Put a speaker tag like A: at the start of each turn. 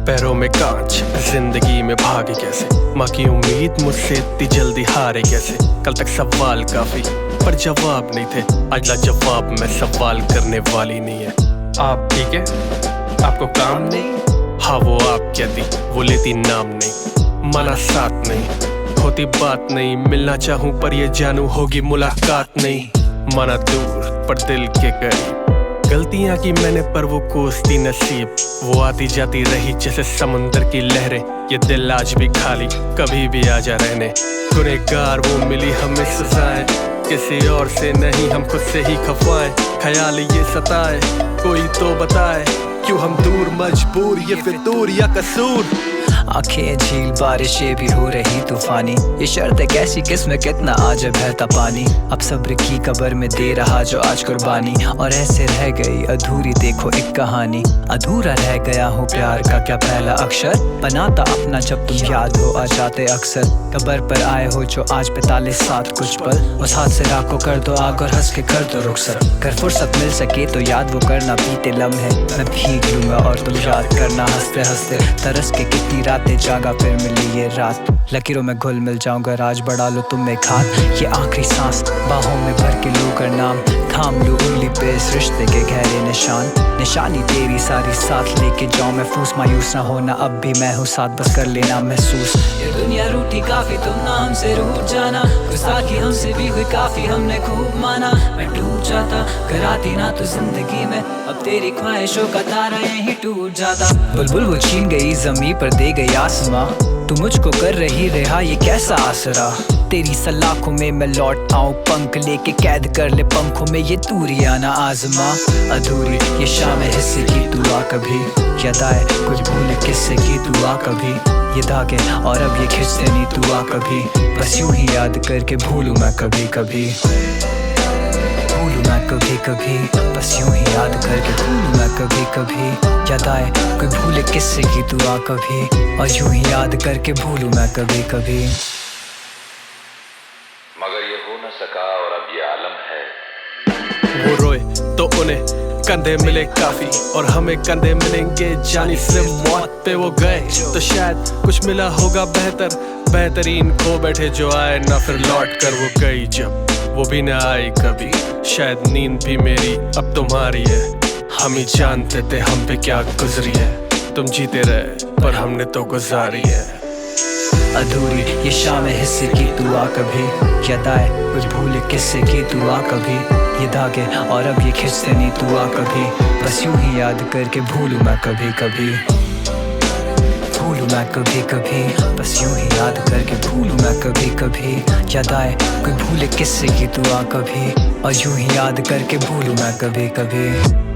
A: पैरों में कांच, जिंदगी में भागे कैसे। माँ की उम्मीद मुझसे इतनी जल्दी हारे कैसे। कल तक सवाल काफी पर जवाब नहीं थे, आज लाजवाब मैं सवाल करने वाली नहीं है। आप ठीक है? आपको काम नहीं? हाँ वो आप कहती, वो लेती नाम नहीं। मना साथ नहीं, होती बात नहीं। मिलना चाहूं पर ये जानू होगी मुलाकात नहीं। मना दूर पर दिल के करीब। गलतियां की मैंने पर वो कोसती नसीब। वो आती जाती रही जैसे समुंदर की लहरें। ये दिल आज भी खाली, कभी भी आजा रहने। गुनहगार वो मिली हमें सजाएं, किसी और से नहीं हम खुद से ही खफाएं। ख्याल ये सताए, कोई तो बताए, क्यों हम दूर मजबूर, ये फितूर या कसूर।
B: आंखें झील बारिशें भी हो रही तूफानी। ये शर्त है कैसी किस्में कितना आज बहता पानी। अब सब्र की कब्र में दे रहा जो आज कुर्बानी। और ऐसे रह गई अधूरी देखो एक कहानी। अधूरा रह गया हूँ प्यार का क्या पहला अक्षर। बनाता अपना जब तुम याद हो आ जाते अक्सर। कब्र पर आए हो जो आज बिताले साथ कुछ पल। उस हाथ से राख को कर दो आग और हंस के कर दो रुखसर। कर फुर्सत मिल सके तो याद वो करना बीते लम्हे। मैं भीग लूंगा और तुम याद करना हंसते हंसते। तरस के कितनी रातें जागा फिर मिली ये रात। लकीरों में घुल मिल जाऊंगा राज बढ़ा लो तुम एक हाथ। ये आखिरी सांस बाहों में भर के लू कर नाम। थाम लू उंगली पे इस रिश्ते के गहरे निशान। निशानी तेरी सारी साथ लेके जाऊं महफूस। मायूस ना होना अब भी मैं हूँ साथ, बस कर लेना महसूस। ये दुनिया रूठी काफी तुम ना हमसे रूठ जाना। गुस्ताखी हमसे भी हुई काफी हमने खूब माना। मैं टूट जाता कराती ना तो जिंदगी में, अब तेरी ख्वाहिशों का तारा यहीं टूट जाता। बुलबुल वो छीन गई जमी पर दे गई आसमां। तू मुझको कर रही रहा ये कैसा आसरा। तेरी सलाखों में मैं लौट आऊं पंख लेके, कैद कर ले पंखों में ये दूरियां ना आजमा। अधूरी ये शाम हिस्से की दुआ कभी, याद आए कुछ भूले किस्से की दुआ कभी। ये धागे और अब ये खिंचते नहीं दुआ कभी। बस यूं ही याद करके भूलूं मैं कभी कभी। भूलूं मैं कभी कभी, बस यूं ही याद करके भूलूं मैं कभी कभी। याद आए कोई भूले किस्से की दुआ कभी। और यूं ही याद करके भूलूं मैं कभी कभी।
C: मगर ये हो न सका और अब ये आलम है।
A: वो रोए तो उन्हें कंधे मिले काफी, और हमें कंधे मिलेंगे जानी से मौत पे वो गए तो शायद कुछ मिला होगा बेहतर। बेहतरीन खो बैठे जो आए ना फिर लौट कर वो गई जब, वो भी ना आई कभी। शायद नींद भी मेरी अब तुम्हारी है। हम ही जानते थे हम पे क्या गुजरी है। तुम जीते रहे पर हमने तो गुजारी है।
B: अधूरी ये शाम हिस्से की दुआ कभी, याद आए कुछ भूले किस्से की दुआ कभी। ये धागे और अब ये खिंचते नहीं दुआ कभी। बस यूं ही याद करके भूलूं मैं कभी कभी। भूलूं मैं कभी कभी, बस यूं ही याद करके भूलूं मैं कभी कभी। याद आए कोई भूले किस्से की दुआ कभी। और यूं ही याद करके भूलूं मैं कभी कभी।